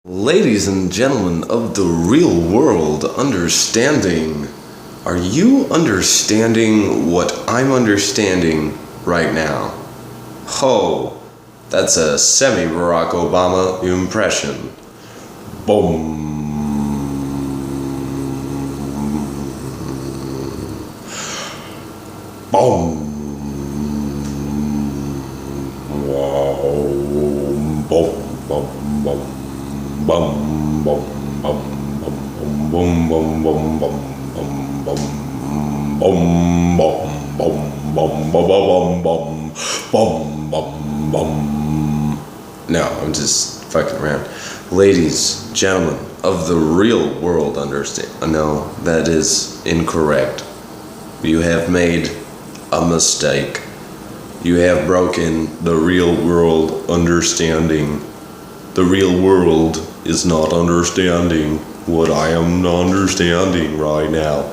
Ladies and gentlemen of the real world understanding, are you understanding what I'm understanding right now? Ho, that's a semi-Barack Obama impression. Boom. Boom. Wow. Boom. Boom. Boom. Bum bum bum bum bum bum bum bum bum bum bum bum bum bum bum bum bum bum bum. No, I'm just fucking around. Ladies, gentlemen of the real world understand. No, that is incorrect. You have made a mistake. You have broken the real world understanding. The real world is not understanding what I am understanding right now.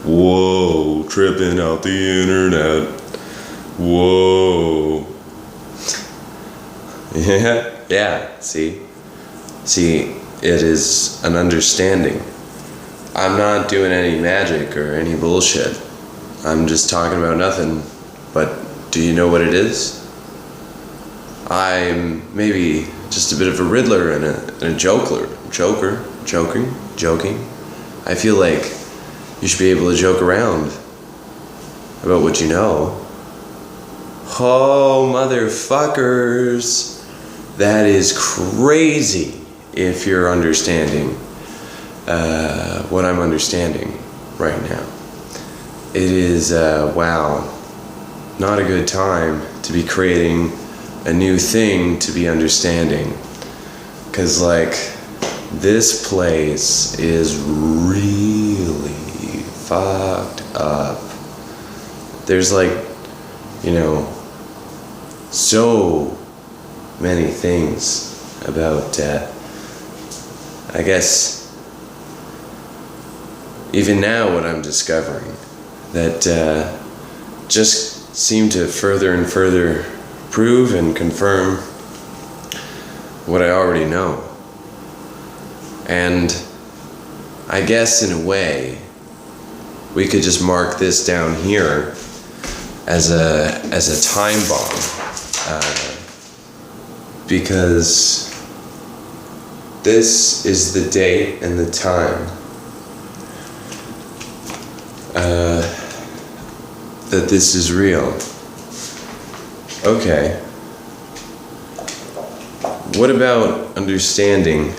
Whoa, tripping out the internet. Whoa. Yeah, see, it is an understanding. I'm not doing any magic or any bullshit. I'm just talking about nothing. But do you know what it is? I'm maybe just a bit of a riddler and a joking. I feel like you should be able to joke around about what you know. Oh, motherfuckers. That is crazy if you're understanding what I'm understanding right now. It is, wow, not a good time to be creating a new thing to be understanding, cause like this place is really fucked up. There's like, so many things about I guess even now what I'm discovering that just seem to further and further prove and confirm what I already know. And I guess in a way, we could just mark this down here as a time bomb, because this is the date and the time that this is real. Okay. What about understanding?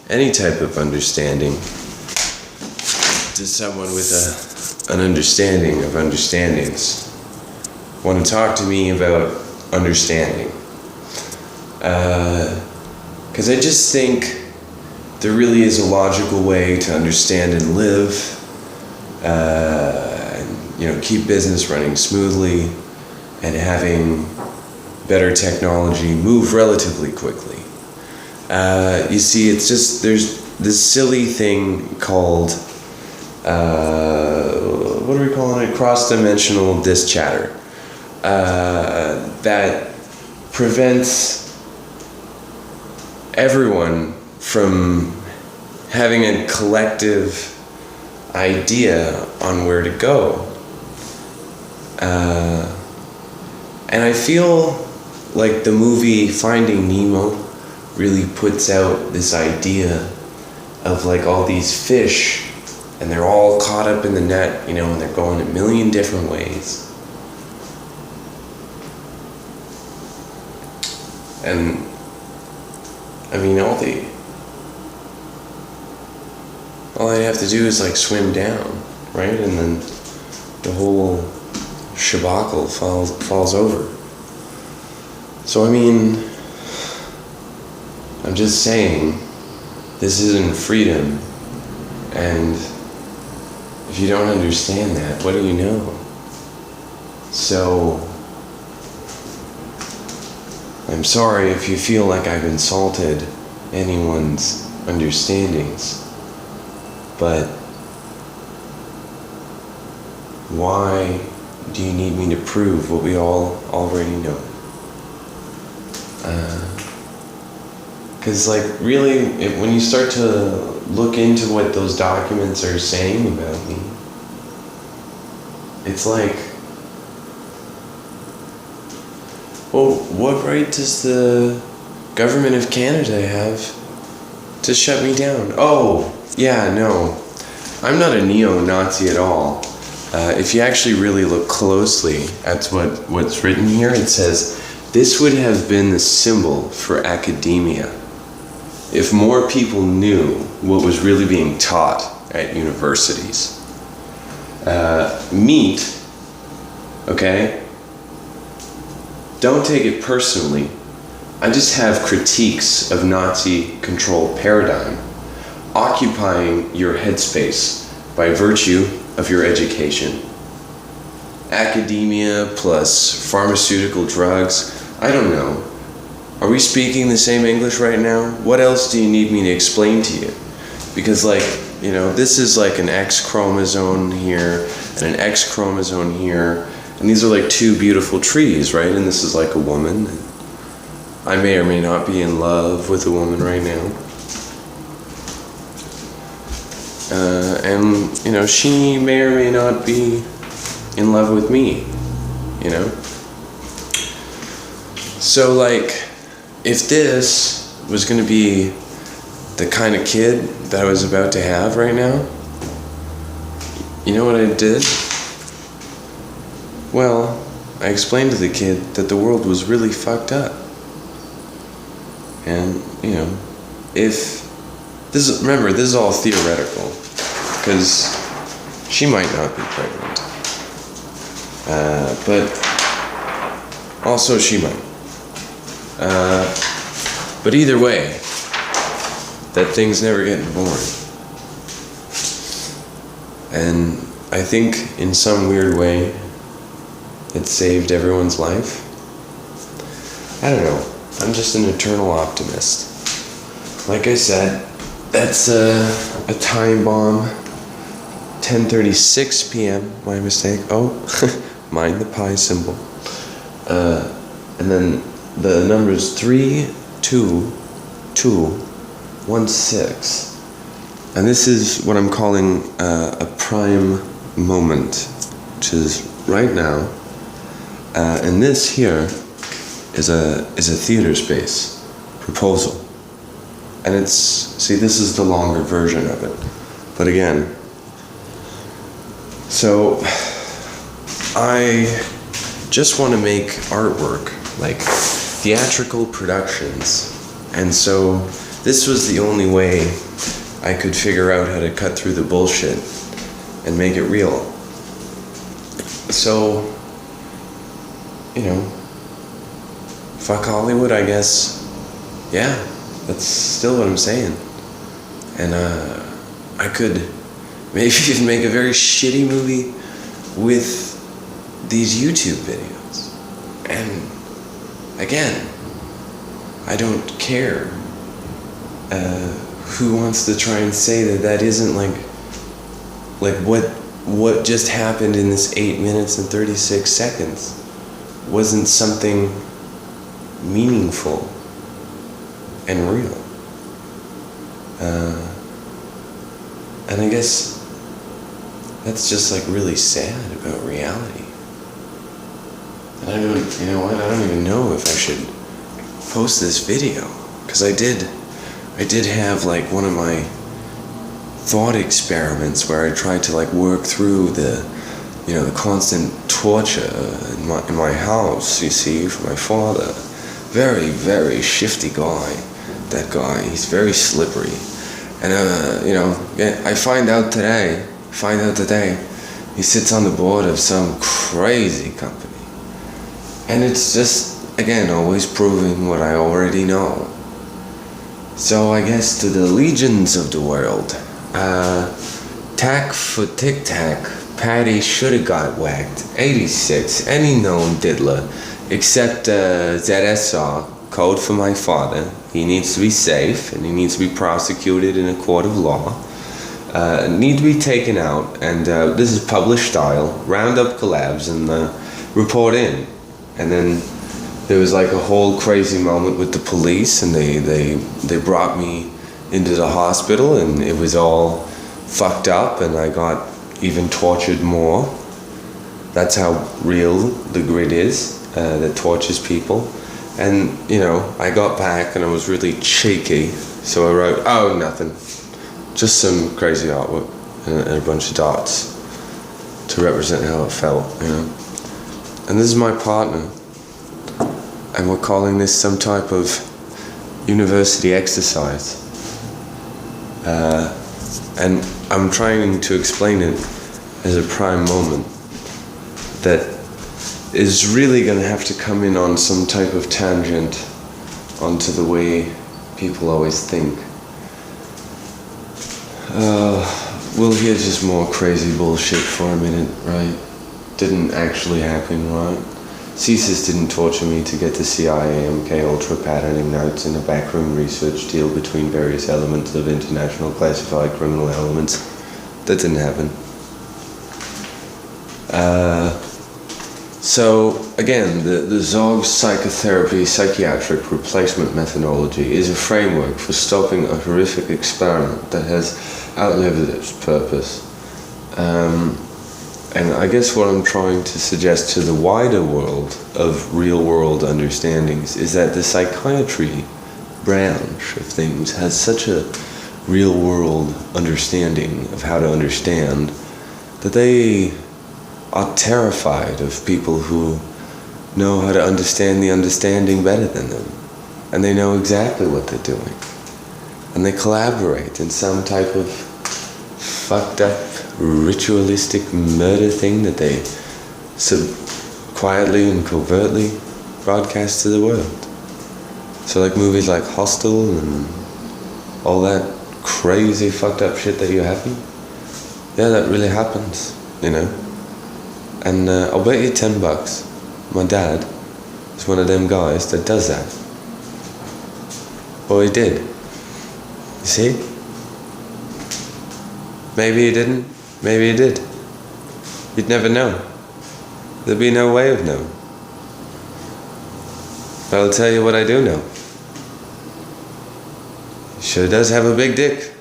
Any type of understanding? Does someone with an understanding of understandings want to talk to me about understanding? Because I just think there really is a logical way to understand and live, and keep business running smoothly, and having better technology move relatively quickly. You see, it's just, there's this silly thing called, what are we calling it? Cross-dimensional disk chatter. That prevents everyone from having a collective idea on where to go. And I feel like the movie Finding Nemo really puts out this idea of like all these fish, and they're all caught up in the net, and they're going a million different ways. And I mean, all they have to do is like swim down, right? And then the whole shabacle falls over. So I mean, I'm just saying, this isn't freedom, and if you don't understand that, what do you know? So I'm sorry if you feel like I've insulted anyone's understandings, but why do you need me to prove what we all already know? Because, like, really, when you start to look into what those documents are saying about me, it's like, well, what right does the government of Canada have to shut me down? Oh, yeah, no. I'm not a neo-Nazi at all. If you actually really look closely at what's written here, it says, this would have been the symbol for academia if more people knew what was really being taught at universities. Meat, okay? Don't take it personally. I just have critiques of Nazi control paradigm occupying your headspace by virtue of your education. Academia plus pharmaceutical drugs, I don't know. Are we speaking the same English right now? What else do you need me to explain to you? Because, like, you know, this is like an X chromosome here and an X chromosome here, and these are like two beautiful trees, right? And this is like a woman. I may or may not be in love with a woman right now. And, you know, she may or may not be in love with me, you know? So, like, if this was going to be the kind of kid that I was about to have right now, you know what I did? Well, I explained to the kid that the world was really fucked up. And, you know, if this is, remember, this is all theoretical, because she might not be pregnant. But also she might. But either way, that thing's never getting born. And I think in some weird way, it saved everyone's life. I don't know. I'm just an eternal optimist. Like I said, that's a time bomb. 10:36 p.m. My mistake. Oh, mind the pi symbol. And then the number is 32216. And this is what I'm calling a prime moment, which is right now. And this here is a theater space proposal. And it's, see, this is the longer version of it. But again, so I just want to make artwork, like theatrical productions. And so this was the only way I could figure out how to cut through the bullshit and make it real. So, you know, fuck Hollywood, I guess. Yeah, that's still what I'm saying. And I could maybe even make a very shitty movie with these YouTube videos. And again, I don't care who wants to try and say that isn't like what just happened in this 8 minutes and 36 seconds wasn't something meaningful and real. And I guess that's just like really sad about reality. And I don't, you know what, I don't even know if I should post this video, because I did have like one of my thought experiments where I tried to like work through the constant torture in my house, you see, for my father. Very, very shifty guy, that guy. He's very slippery. And, I find out today, he sits on the board of some crazy company. And it's just, again, always proving what I already know. So I guess to the legions of the world, tack for tic-tac, Patty shoulda got whacked. 86, any known diddler, except ZSR, code for my father. He needs to be safe, and he needs to be prosecuted in a court of law. Need to be taken out, and this is published style, round up collabs and report in. And then there was like a whole crazy moment with the police, and they brought me into the hospital, and it was all fucked up, and I got even tortured more. That's how real the grid is, that tortures people. And, you know, I got back and I was really cheeky, so I wrote, oh, nothing. Just some crazy artwork and a bunch of dots to represent how it felt, you know. And this is my partner, and we're calling this some type of university exercise. And I'm trying to explain it as a prime moment that is really going to have to come in on some type of tangent onto the way people always think. We'll hear just more crazy bullshit for a minute, right? Didn't actually happen, right? CSIS didn't torture me to get the CIA MK Ultra patterning notes in a backroom research deal between various elements of international classified criminal elements. That didn't happen. So again, the Zog psychotherapy psychiatric replacement methodology is a framework for stopping a horrific experiment that has outlived its purpose. And I guess what I'm trying to suggest to the wider world of real-world understandings is that the psychiatry branch of things has such a real-world understanding of how to understand that they are terrified of people who know how to understand the understanding better than them. And they know exactly what they're doing. And they collaborate in some type of fucked up ritualistic murder thing that they quietly and covertly broadcast to the world. So like movies like Hostel and all that crazy fucked up shit that you happen, yeah, that really happens, you know. And I'll bet you $10 my dad is one of them guys that does that. Or he did. You see? Maybe he didn't, maybe he did. You'd never know. There'd be no way of knowing. But I'll tell you what I do know. He sure does have a big dick.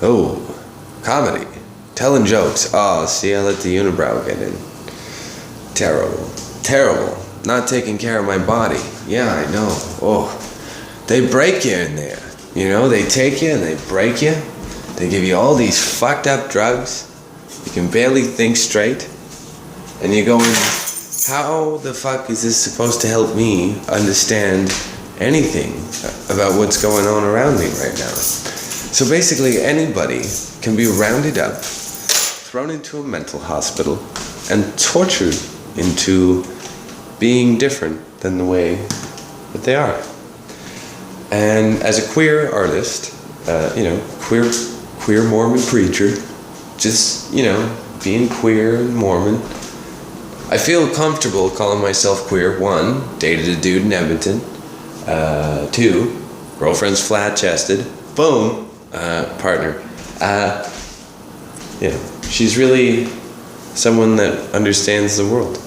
Oh, comedy. Telling jokes. Oh, see, I let the unibrow get in. Terrible. Terrible. Not taking care of my body. Yeah, I know. Oh, they break you in there. You know, they take you and they break you. They give you all these fucked up drugs. You can barely think straight. And you're going, how the fuck is this supposed to help me understand anything about what's going on around me right now? So basically anybody can be rounded up, thrown into a mental hospital, and tortured into being different than the way that they are. And as a queer artist, you know, queer Mormon preacher, just, you know, being queer and Mormon, I feel comfortable calling myself queer. 1, dated a dude in Edmonton. 2, girlfriend's flat-chested. Boom, partner. You know, she's really someone that understands the world.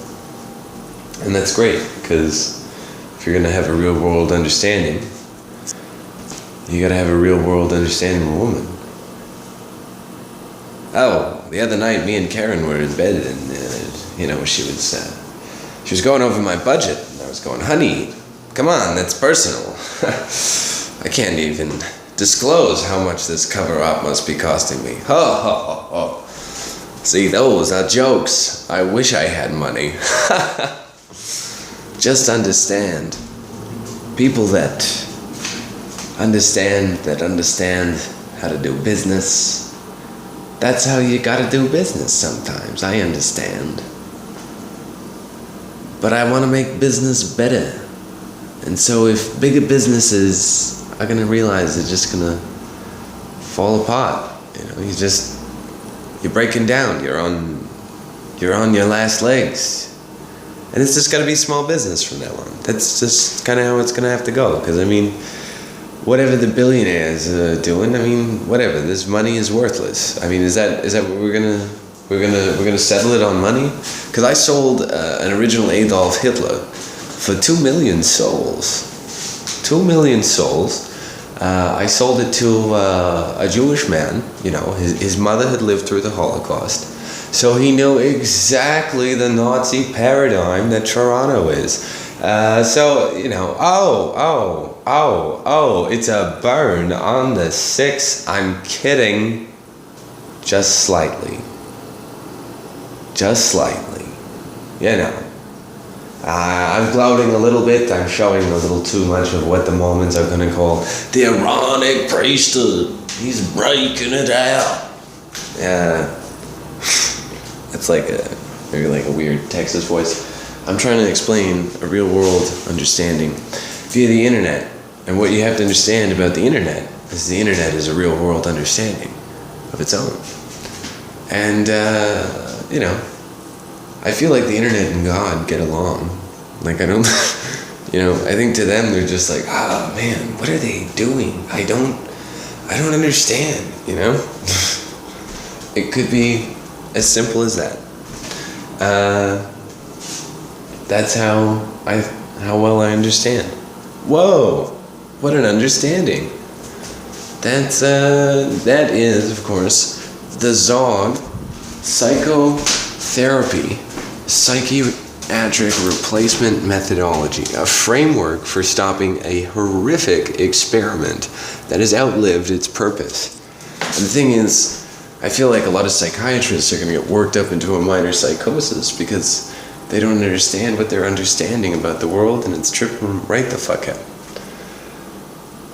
And that's great, because if you're gonna have a real world understanding, you gotta have a real world understanding of a woman. Oh, the other night me and Karen were in bed, and you know, she was going over my budget, and I was going, honey, come on, that's personal. I can't even disclose how much this cover-up must be costing me. Ho, ho, ho, ho. See, those are jokes. I wish I had money. Just understand. People that understand how to do business. That's how you gotta do business sometimes. I understand. But I want to make business better. And so if bigger businesses are gonna realize they're just gonna fall apart, you know, you're breaking down, you're on your last legs. And it's just gotta be small business from now on. That's just kind of how it's gonna have to go. Because I mean, whatever the billionaires are doing, I mean, whatever. This money is worthless. I mean, is that what we're gonna We're gonna settle it on money? Because I sold an original Adolf Hitler for 2 million souls. 2 million souls. I sold it to a Jewish man. You know, his mother had lived through the Holocaust, so he knew exactly the Nazi paradigm that Toronto is. So, you know, it's a burn on the 6th. I'm kidding. Just slightly. Just slightly. You know. I'm gloating a little bit. I'm showing a little too much of what the Mormons are going to call the Aaronic priesthood. He's breaking it out. Yeah. It's like maybe like a weird Texas voice. I'm trying to explain a real world understanding via the internet. And what you have to understand about the internet is the internet is a real world understanding of its own. And, you know, I feel like the internet and God get along. Like, I don't, you know, I think to them they're just like, ah, man, what are they doing? I don't understand, you know? It could be as simple as that. That's how well I understand. Whoa, what an understanding. That is, of course, the ZOG, psychotherapy, psychiatric replacement methodology, a framework for stopping a horrific experiment that has outlived its purpose. And the thing is, I feel like a lot of psychiatrists are going to get worked up into a minor psychosis because they don't understand what they're understanding about the world, and it's tripping them right the fuck out.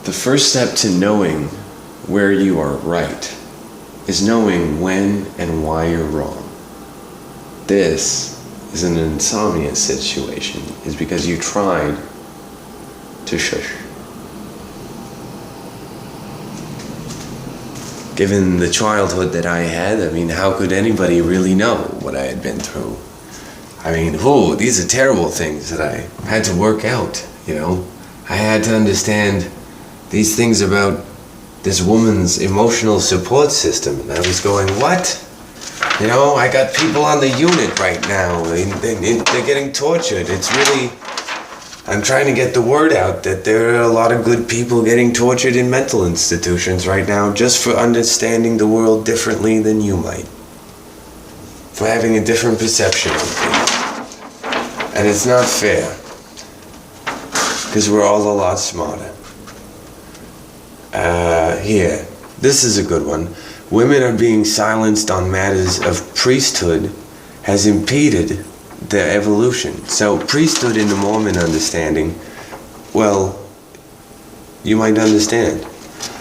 The first step to knowing where you are right is knowing when and why you're wrong. This is an insomnia situation, is because you tried to shush. Given the childhood that I had, I mean, how could anybody really know what I had been through? I mean, these are terrible things that I had to work out, you know? I had to understand these things about this woman's emotional support system, and I was going, what? You know, I got people on the unit right now, they're getting tortured. It's really, I'm trying to get the word out that there are a lot of good people getting tortured in mental institutions right now just for understanding the world differently than you might. For having a different perception of things. And it's not fair. Because we're all a lot smarter. Here. This is a good one. Women are being silenced on matters of priesthood has impeded their evolution. So priesthood in the Mormon understanding, well, you might understand.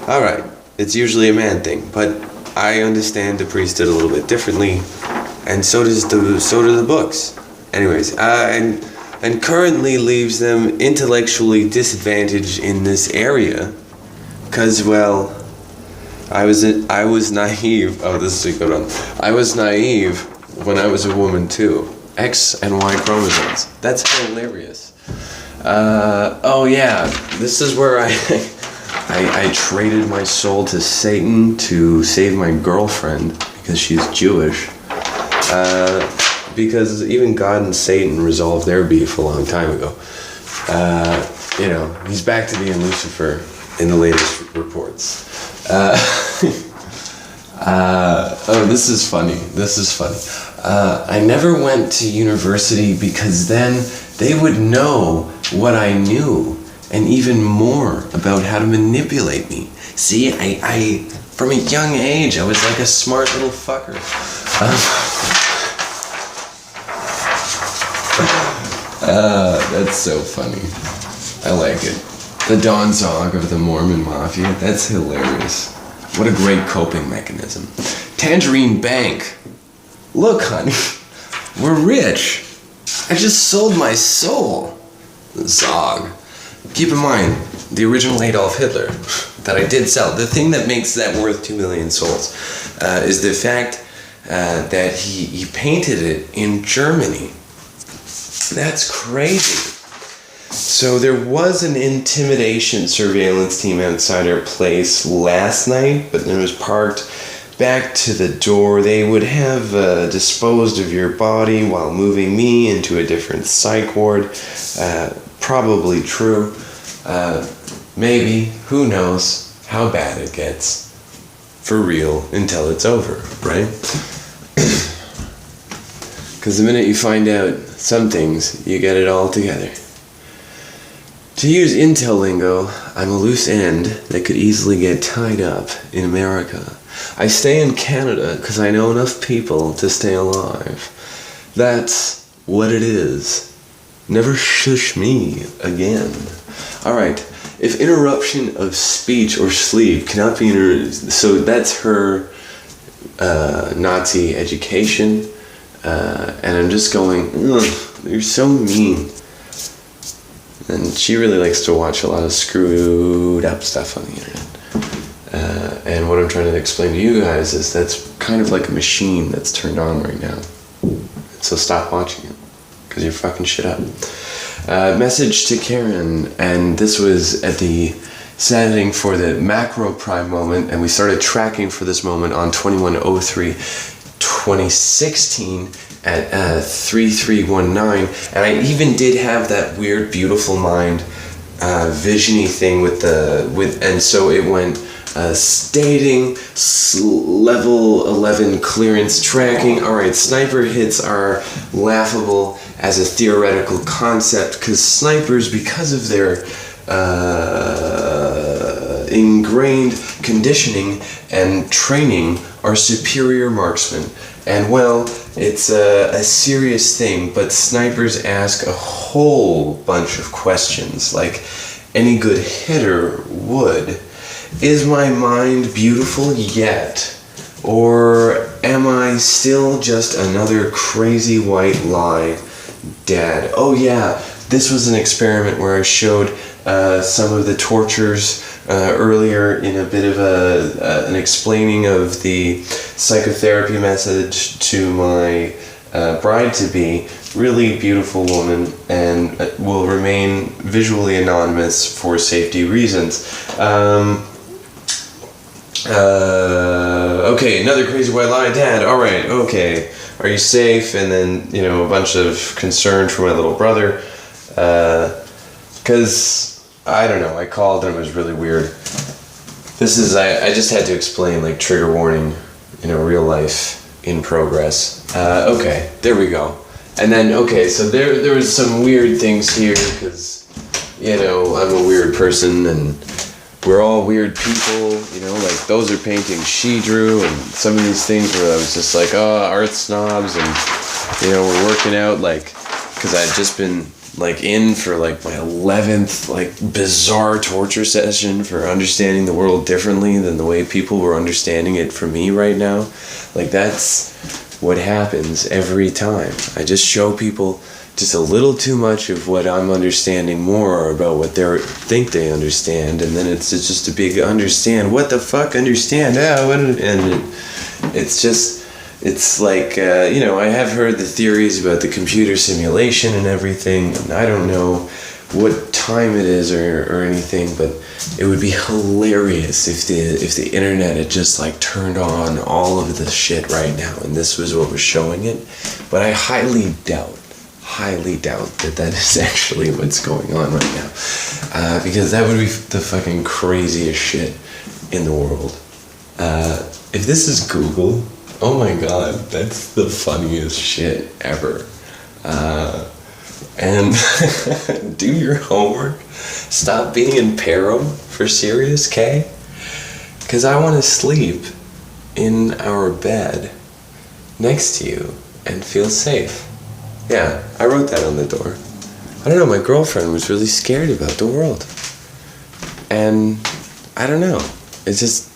Alright, it's usually a man thing, but I understand the priesthood a little bit differently, and so do the books. Anyways, and currently leaves them intellectually disadvantaged in this area, because, well, I was naive. Oh, this is a good one. I was naive when I was a woman too. X and Y chromosomes. That's hilarious. Oh yeah, this is where I traded my soul to Satan to save my girlfriend because she's Jewish. Because even God and Satan resolved their beef a long time ago. You know, he's back to being Lucifer in the latest reports. Oh, this is funny. I never went to university because then they would know what I knew and even more about how to manipulate me. See, I from a young age, I was like a smart little fucker. That's so funny. I like it. The Don Zog of the Mormon Mafia. That's hilarious. What a great coping mechanism. Tangerine Bank. Look, honey, we're rich. I just sold my soul. Zog. Keep in mind, the original Adolf Hitler that I did sell. The thing that makes that worth 2 million souls is the fact that he painted it in Germany. That's crazy. So there was an intimidation surveillance team outside our place last night, but it was parked back to the door. They would have disposed of your body while moving me into a different psych ward. Probably true. Maybe. Who knows how bad it gets. For real until it's over, right? Because the minute you find out some things, you get it all together. To use Intel lingo, I'm a loose end that could easily get tied up in America. I stay in Canada because I know enough people to stay alive. That's what it is. Never shush me again. Alright, if interruption of speech or sleep cannot be so that's her Nazi education. And I'm just going, ugh, you're so mean. And she really likes to watch a lot of screwed up stuff on the internet. And what I'm trying to explain to you guys is that's kind of like a machine that's turned on right now. So stop watching it, because you're fucking shit up. Message to Karen, and this was at the setting for the macro prime moment, and we started tracking for this moment on 21/03/2016 at 3319, and I even did have that weird beautiful mind visiony thing and so it went stating level 11 clearance tracking. Alright, sniper hits are laughable as a theoretical concept because snipers, because of their ingrained conditioning and training, are superior marksmen. And well, it's a serious thing, but snipers ask a whole bunch of questions, like any good hitter would. Is my mind beautiful yet? Or am I still just another crazy white lie, Dad? Oh yeah, this was an experiment where I showed some of the tortures earlier in a bit of an explaining of the psychotherapy message to my bride-to-be. Really beautiful woman, and will remain visually anonymous for safety reasons. Okay, another crazy white lie, Dad. Alright, okay. Are you safe? And then, a bunch of concern for my little brother. Because, I don't know, I called and it was really weird. This is, I just had to explain, like, trigger warning, real life in progress. Okay, there we go. And then, okay, so there was some weird things here, because, I'm a weird person, and we're all weird people, like those are paintings she drew, and some of these things where I was just like, oh, art snobs, and, we're working out, like, because I'd just been, like, in for, like, my 11th, like, bizarre torture session for understanding the world differently than the way people were understanding it for me right now. Like, that's what happens every time. I just show people just a little too much of what I'm understanding more about what they think they understand, and then it's just a big understand. What the fuck understand? And it's like, I have heard the theories about the computer simulation and everything, and I don't know what time it is or anything, but it would be hilarious if the internet had just, like, turned on all of the shit right now, and this was what was showing it. But I highly doubt that is actually what's going on right now, because that would be the fucking craziest shit in the world. If this is Google, oh my god, that's the funniest shit ever. And do your homework. Stop being in Param for serious, K? Because I want to sleep in our bed next to you and feel safe. Yeah, I wrote that on the door. I don't know, my girlfriend was really scared about the world. And I don't know. It's just,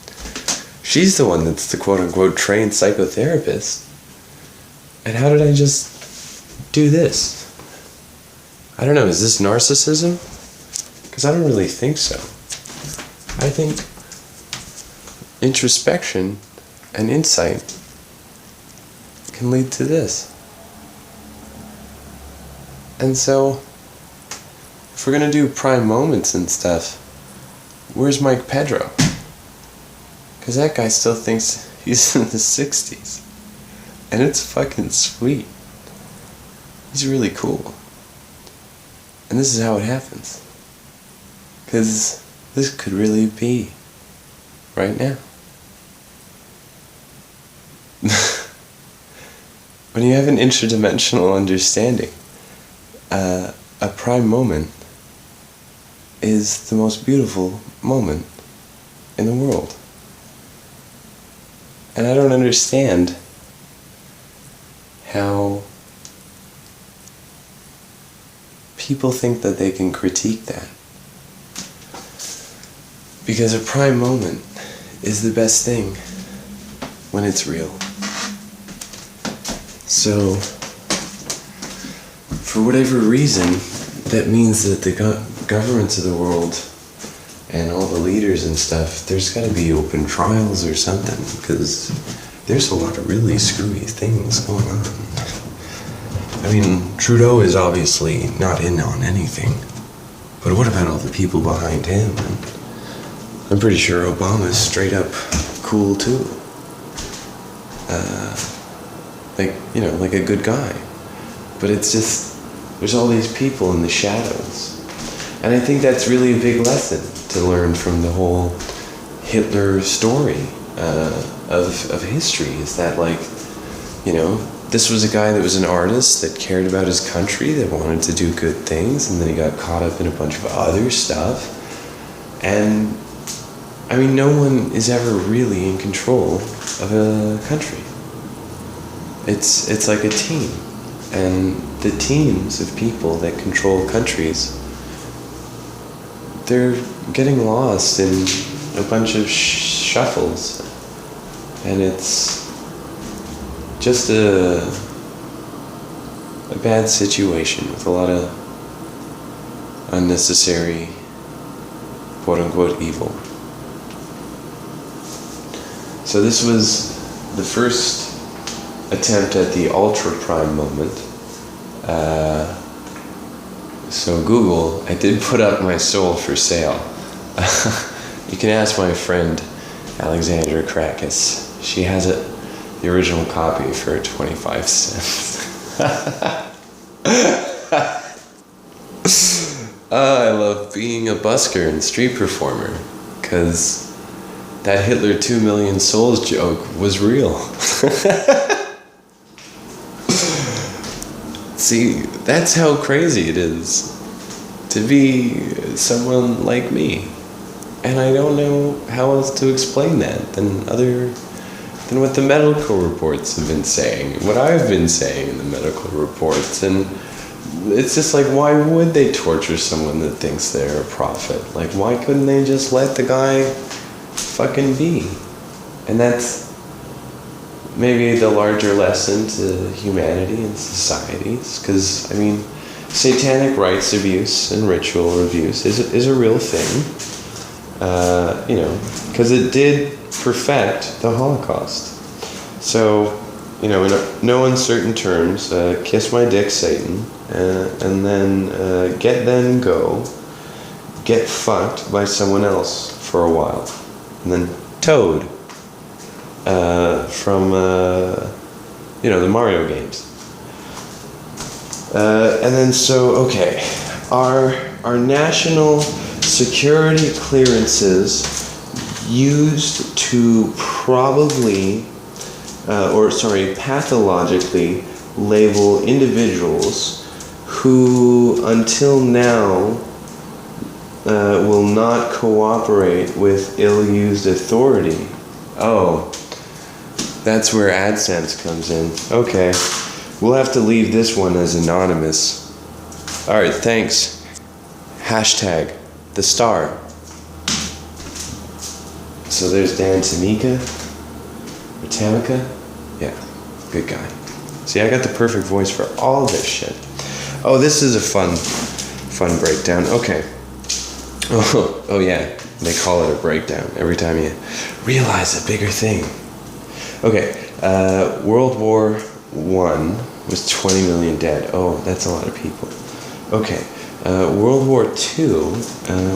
she's the one that's the quote-unquote trained psychotherapist. And how did I just do this? I don't know, is this narcissism? Because I don't really think so. I think introspection and insight can lead to this. And so, if we're gonna do prime moments and stuff, where's Mike Pedro? Because that guy still thinks He's in the 60s. And it's fucking sweet. He's really cool. And this is how it happens. Because this could really be right now. When you have an interdimensional understanding, a prime moment is the most beautiful moment in the world. And I don't understand how people think that they can critique that. Because a prime moment is the best thing when it's real. So, for whatever reason, that means that the governments of the world and all the leaders and stuff, there's got to be open trials or something, because there's a lot of really screwy things going on. I mean, Trudeau is obviously not in on anything, but what about all the people behind him? And I'm pretty sure Obama's straight up cool too. Like a good guy. But it's just, there's all these people in the shadows. And I think that's really a big lesson to learn from the whole Hitler story of history, is that, like, this was a guy that was an artist that cared about his country, that wanted to do good things, and then he got caught up in a bunch of other stuff. And, I mean, no one is ever really in control of a country. It's like a team. And the teams of people that control countries, they're getting lost in a bunch of shuffles. And it's just a bad situation with a lot of unnecessary, quote-unquote, evil. So this was the first attempt at the ultra prime moment. So Google, I did put up my soul for sale. You can ask my friend Alexandra Krakis. She has it, the original copy, for 25 cents. I love being a busker and street performer, because that Hitler 2 million souls joke was real. See, that's how crazy it is to be someone like me. And I don't know how else to explain that than what the medical reports have been saying, what I've been saying in the medical reports. And it's just like, why would they torture someone that thinks they're a prophet? Like, why couldn't they just let the guy fucking be? And that's maybe the larger lesson to humanity and societies, because, I mean, satanic rites abuse and ritual abuse is a real thing, because it did perfect the Holocaust. So, in no uncertain terms, kiss my dick, Satan, and then get fucked by someone else for a while, and then Toad from the Mario games, and then okay, our national security clearances used to pathologically label individuals who until now will not cooperate with ill-used authority. Oh, that's where AdSense comes in. Okay, we'll have to leave this one as anonymous. Alright, thanks. Hashtag the star. So there's Dan Tamika. Or Tamika? Yeah, good guy. See, I got the perfect voice for all this shit. Oh, this is a fun breakdown. Okay. Oh yeah, they call it a breakdown every time you realize a bigger thing. Okay, World War I was 20 million dead. Oh, that's a lot of people. Okay, World War II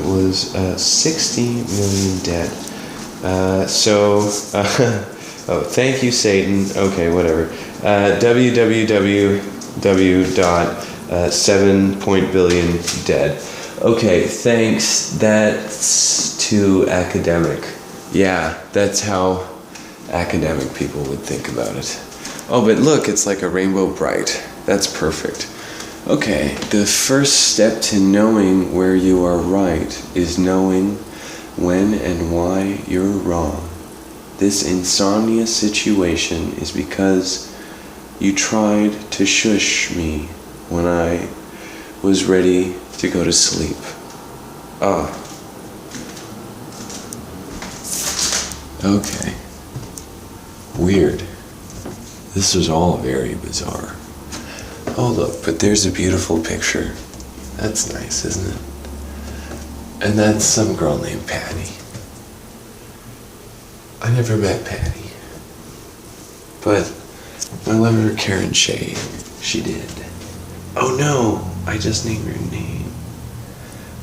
was 60 million dead. Oh, thank you, Satan. Okay, whatever. www.7.billion dead. Okay, thanks. That's too academic. Yeah, that's how academic people would think about it. Oh, but look, it's like a rainbow bright. That's perfect. Okay, the first step to knowing where you are right is knowing when and why you're wrong. This insomnia situation is because you tried to shush me when I was ready to go to sleep. Ah. Okay. Weird. This was all very bizarre. Oh look, but there's a beautiful picture. That's nice, isn't it? And that's some girl named Patty. I never met Patty. But I love her Karen Shea. She did. Oh no, I just named her name.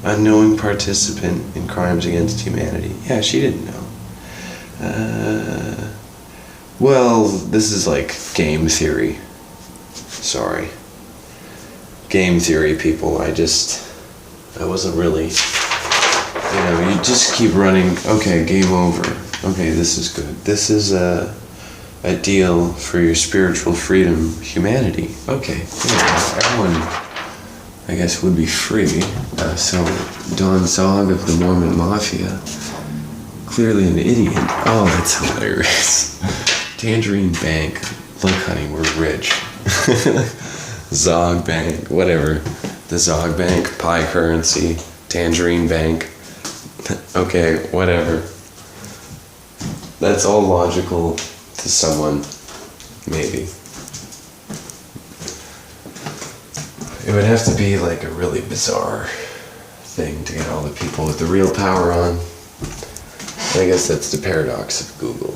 Unknowing participant in crimes against humanity. Yeah, she didn't know. Well, this is like game theory. Sorry. Game theory, people. I wasn't really, you just keep running. Okay, game over. Okay, this is good. This is a deal for your spiritual freedom, humanity. Okay, everyone, I guess, would be free. So, Don Zog of the Mormon Mafia, clearly an idiot. Oh, that's hilarious. Tangerine Bank. Look, honey, we're rich. Zog Bank, whatever. The Zog Bank, Pi Currency, Tangerine Bank. Okay, whatever. That's all logical to someone, maybe. It would have to be like a really bizarre thing to get all the people with the real power on. I guess that's the paradox of Google.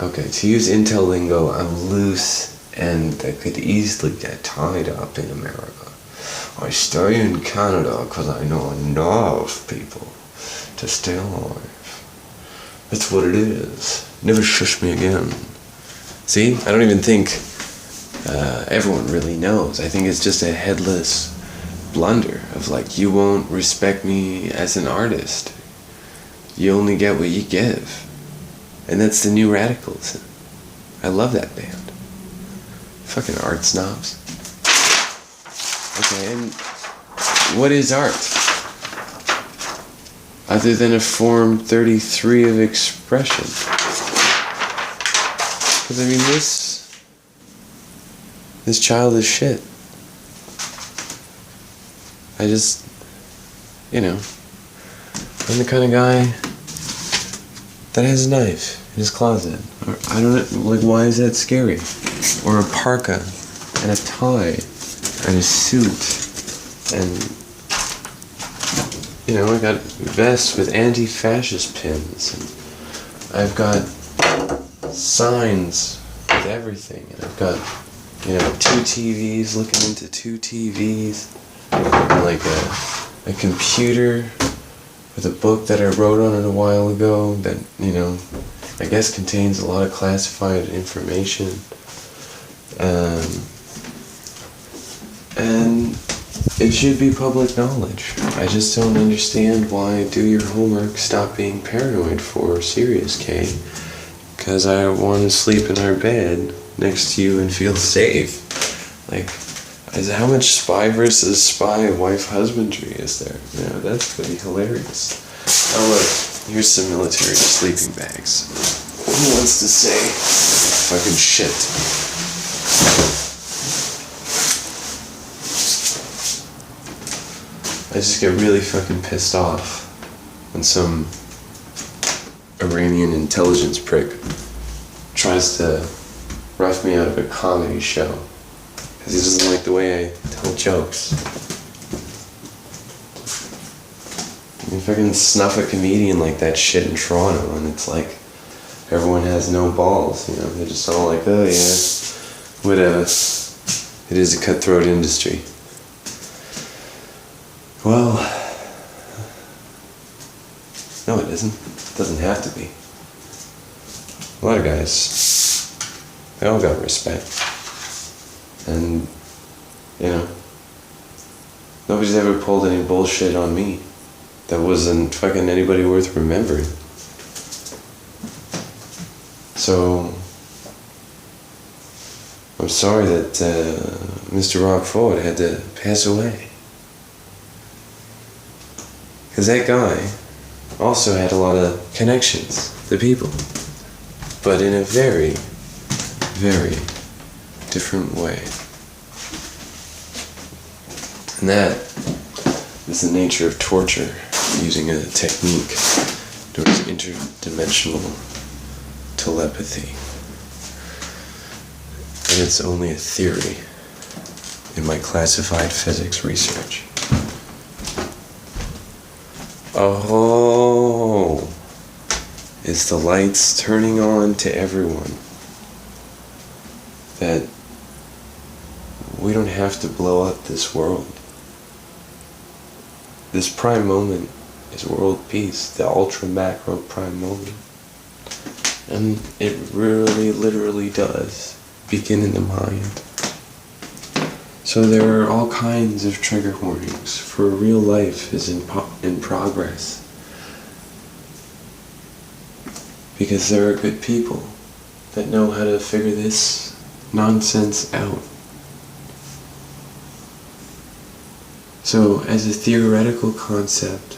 Okay, to use Intel lingo, I'm loose and that could easily get tied up in America. I stay in Canada because I know enough people to stay alive. That's what it is. Never shush me again. See, I don't even think everyone really knows. I think it's just a headless blunder of like, you won't respect me as an artist. You only get what you give. And that's the New Radicals. I love that band. Fucking art snobs. Okay, and what is art? Other than a form 33 of expression. Because I mean, this child is shit. I just, I'm the kind of guy that has a knife in his closet. Or, I don't know, like, why is that scary? Or a parka, and a tie, and a suit, and, I got vests with anti-fascist pins, and I've got signs with everything, and I've got, 2 TVs looking into 2 TVs, and like a computer with a book that I wrote on it a while ago that, I guess contains a lot of classified information. And it should be public knowledge. I just don't understand why do your homework, stop being paranoid for Serious K. Because I want to sleep in our bed next to you and feel safe. Like, how much spy versus spy wife husbandry is there? That's pretty hilarious. Oh look, here's some military sleeping bags. Who wants to say fucking shit? I just get really fucking pissed off when some Iranian intelligence prick tries to rough me out of a comedy show because he doesn't like the way I tell jokes. If I can snuff a comedian like that shit in Toronto, and it's like everyone has no balls, they're just all like, oh yeah, whatever. It is a cutthroat industry. Well, no, it isn't. It doesn't have to be. A lot of guys They all got respect. And, you know, nobody's ever pulled any bullshit on me that wasn't fucking anybody worth remembering. So, I'm sorry that Mr. Rob Ford had to pass away. Because that guy also had a lot of connections to people, but in a very, very different way. And that is the nature of torture, using a technique known as interdimensional telepathy. And it's only a theory in my classified physics research. Oh, it's the lights turning on to everyone. That we don't have to blow up this world. This prime moment is world peace, the ultra macro prime moment. And it really, literally does begin in the mind. So there are all kinds of trigger warnings, for real life is in progress. Because there are good people that know how to figure this nonsense out. So as a theoretical concept,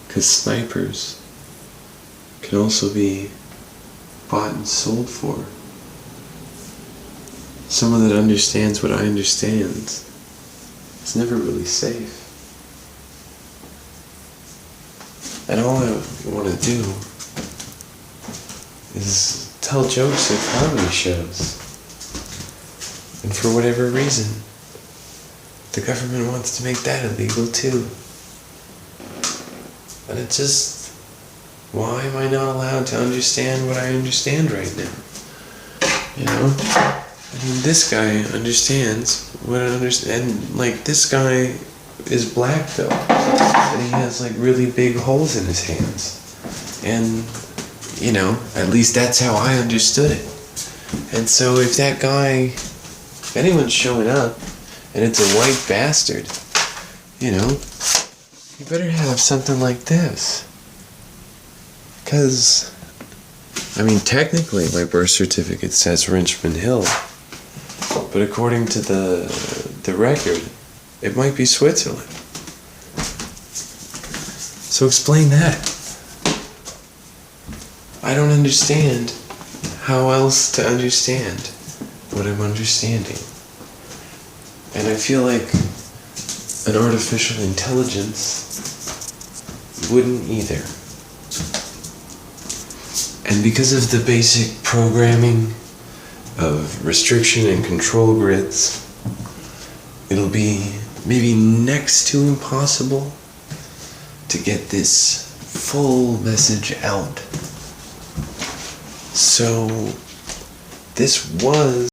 because snipers can also be bought and sold for, someone that understands what I understand is never really safe. And all I want to do is tell jokes at comedy shows. And for whatever reason, the government wants to make that illegal too. And it's just, why am I not allowed to understand what I understand right now? You know? I mean, this guy understands what I understand, and like this guy is black though, and he has like really big holes in his hands, and you know, at least that's how I understood it. And so if that guy, if anyone's showing up, and it's a white bastard, you know, you better have something like this, because I mean, technically my birth certificate says Richmond Hill. But according to the record, it might be Switzerland. So explain that. I don't understand how else to understand what I'm understanding. And I feel like an artificial intelligence wouldn't either. And because of the basic programming of restriction and control grids, it'll be maybe next to impossible to get this full message out. So this was